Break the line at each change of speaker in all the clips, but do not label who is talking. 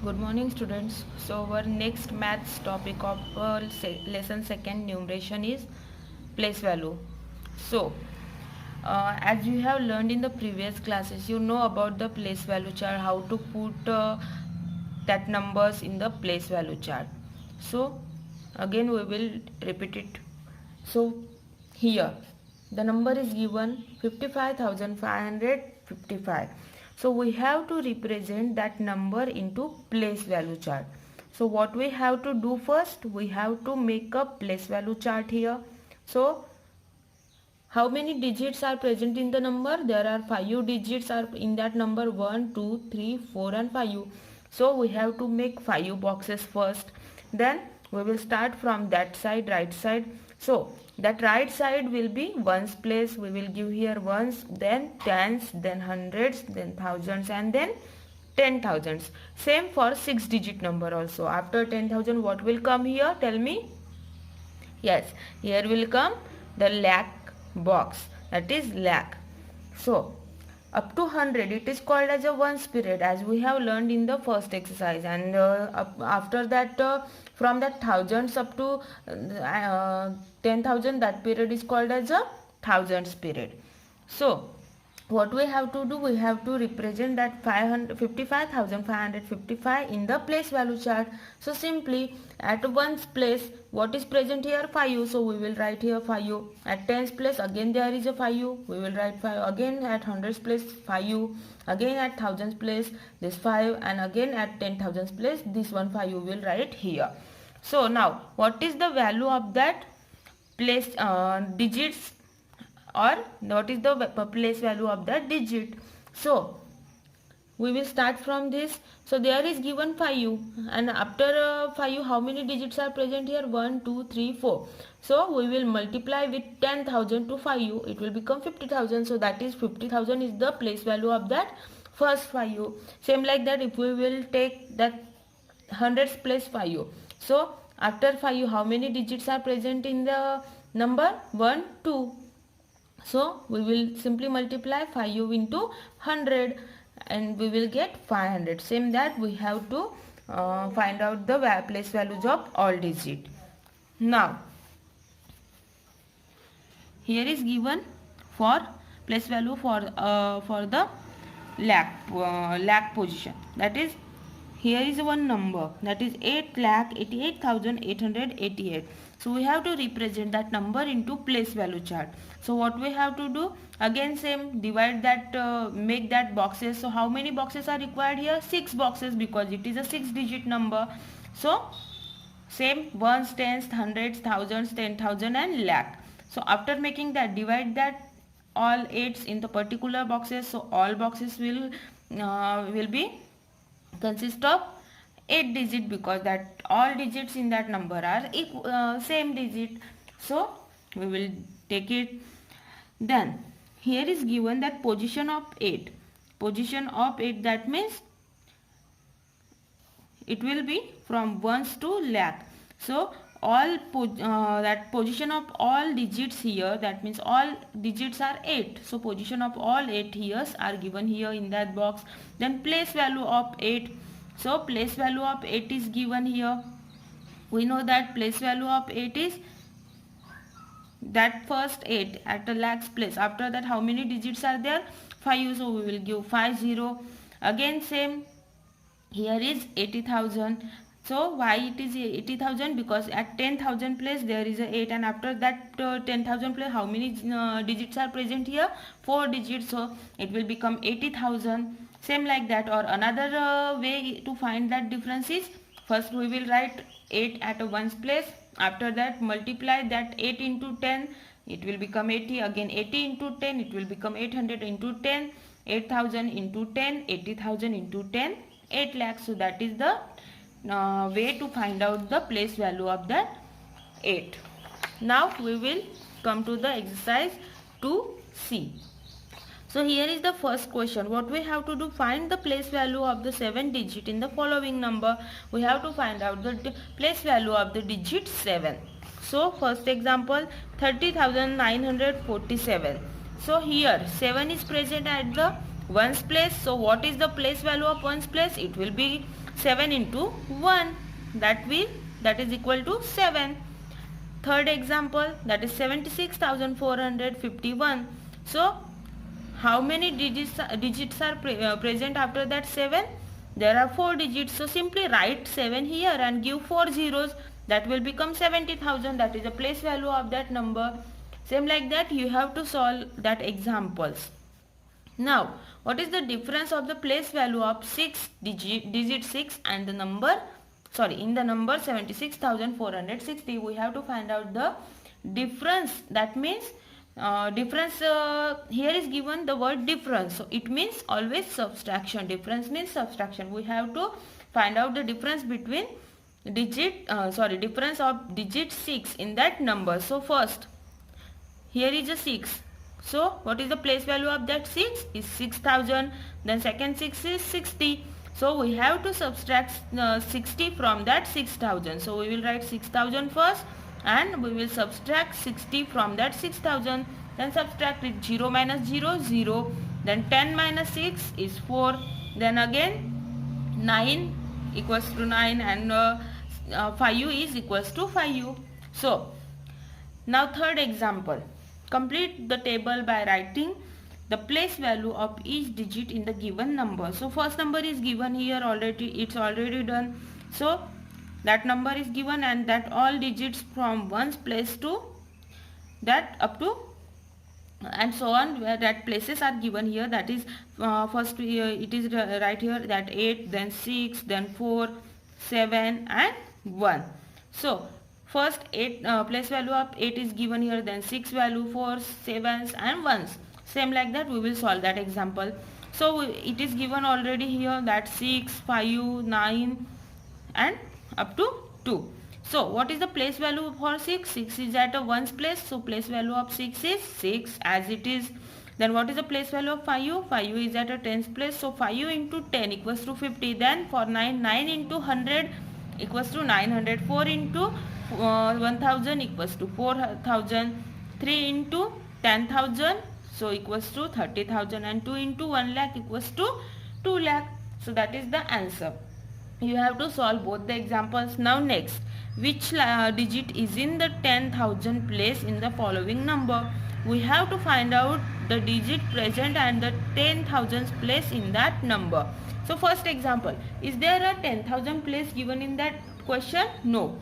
Good morning, students. So our next maths topic of lesson second numeration is place value. So as you have learned in the previous classes, you know about the place value chart, how to put that numbers in the place value chart. So again we will repeat it. So here the number is given 55,555. So we have to represent that number into place value chart. So what we have to do first, we have to make a place value chart here. So how many digits are present in the number? There are 5 digits are in that number, 1, 2, 3, 4 and 5. So we have to make 5 boxes first. Then we will start from that side, right side. So that right side will be ones place. We will give here ones, then tens, then hundreds, then thousands and then 10,000s. Same for 6 digit number also. After 10,000 what will come here? Tell me. Yes, here will come the lakh box, that is lakh. So up to 100 it is called as a ones period, as we have learned in the first exercise, and after that from that thousands up to 10,000, that period is called as a thousands period. So what we have to do, we have to represent that 55,555 in the place value chart. So simply at ones place, what is present here? 5. So we will write here 5. At tens place again there is a 5. We will write 5. Again at hundreds place 5. Again at thousands place this 5, and again at 10,000s place this one 5 we will write here. So now what is the value of that place digits, or what is the place value of the digit? So we will start from this. So there is given 5, and after 5 how many digits are present here? 1, 2, 3, 4. So we will multiply with 10,000 to 5. It will become 50,000. So that is 50,000 is the place value of that first 5. Same like that, if we will take that hundreds place 5. So after 5 how many digits are present in the number? 1, 2. So we will simply multiply 5 into 100 and we will get 500. Same that we have to find out the place values of all digit. Now here is given for place value for the lakh position, that is here is one number, that is 8,88,888. So we have to represent that number into place value chart. So what we have to do, again same, divide that, make that boxes. So how many boxes are required here? 6 boxes, because it is a 6 digit number. So same, ones, tens, hundreds, thousands, 10,000 and lakh. So after making that, divide that all 8s in the particular boxes. So all boxes will be consist of 8 digit, because that all digits in that number are same digit. So we will take it. Then here is given that position of 8. Position of 8, that means it will be from ones to lakh. So all that position of all digits here, that means all digits are 8. So position of all 8 years are given here in that box. Then place value of 8. So place value of 8 is given here. We know that place value of 8 is that first 8 at a lakhs place. After that how many digits are there? 5. So we will give 50. Again same, here is 80,000. So why it is 80,000? Because at 10,000 place there is a 8, and after that 10,000 place how many digits are present here? 4 digits. So it will become 80,000. Same like that. Or another way to find that difference is, first we will write 8 at a ones place. After that multiply that 8 into 10, it will become 80. Again 80 into 10, it will become 800 into 10, 8,000 into 10, 80,000 into 10, 8 lakhs. So that is the way to find out the place value of that 8. Now we will come to the exercise 2C. So here is the first question. What we have to do, find the place value of the 7 digit in the following number. We have to find out the place value of the digit 7. So first example, 30,947. So here 7 is present at the ones place. So what is the place value of ones place? It will be 7 into 1, that is equal to 7. Third example, that is 76,451. So how many digits are present after that 7? There are 4 digits. So simply write 7 here and give 4 zeros. That will become 70,000. That is the place value of that number. Same like that you have to solve that examples. Now what is the difference of the place value of digit 6 and the number, in the number 76,460? We have to find out the difference. That means difference, here is given the word difference, so it means always subtraction. Difference means subtraction. We have to find out the difference between difference of digit 6 in that number. So first, here is a 6. So what is the place value of that 6? Is 6,000. Then second 6 is 60. So we have to subtract 60 from that 6,000. So we will write 6,000 first and we will subtract 60 from that 6,000. Then subtract it. 0 minus 0, 0. Then 10 minus 6 is 4. Then again 9 equals to 9 and 5 is equals to 5. So now third example. Complete the table by writing the place value of each digit in the given number. So first number is given here already, it's already done. So that number is given and that all digits from ones place to that up to and so on, where that places are given here. That is first it is right here that 8, then 6, then 4, 7 and 1. So first 8 place value of 8 is given here, then 6 value, 4, 7s and 1s. Same like that we will solve that example. So it is given already here that 6, 5, 9 and up to 2. So what is the place value for 6? 6 is at a ones place, so place value of 6 is 6 as it is. Then what is the place value of 5? 5 is at a tens place, so 5 into 10 equals to 50. Then for 9, 9 into 100 equals to 900. 4 into 1000 equals to 4000. 3 into 10,000 so equals to 30,000, and 2 into 1 lakh equals to 2 lakh. So that is the answer. You have to solve both the examples. Now next, which digit is in the 10,000 place in the following number? We have to find out the digit present and the 10,000 place in that number. So first example, is there a 10,000 place given in that question? No.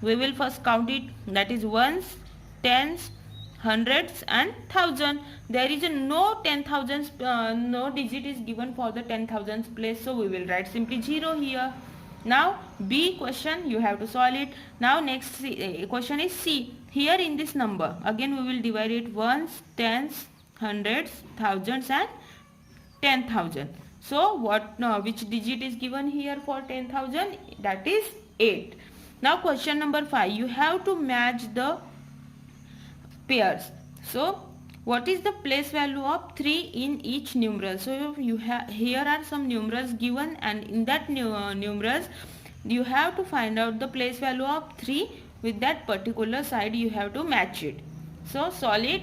We will first count it, that is ones, tens, hundreds and thousand. There is a no 10,000 no digit is given for the 10,000 place, so we will write simply 0 here. Now B question, you have to solve it. Now next question is C. Here in this number again we will divide it ones, tens, hundreds, thousands and 10,000. So which digit is given here for 10,000? That is 8. Now question number 5, you have to match the pairs. So what is the place value of 3 in each numeral? So you have, here are some numerals given, and in that numerals you have to find out the place value of 3 with that particular side. You have to match it. So solve it.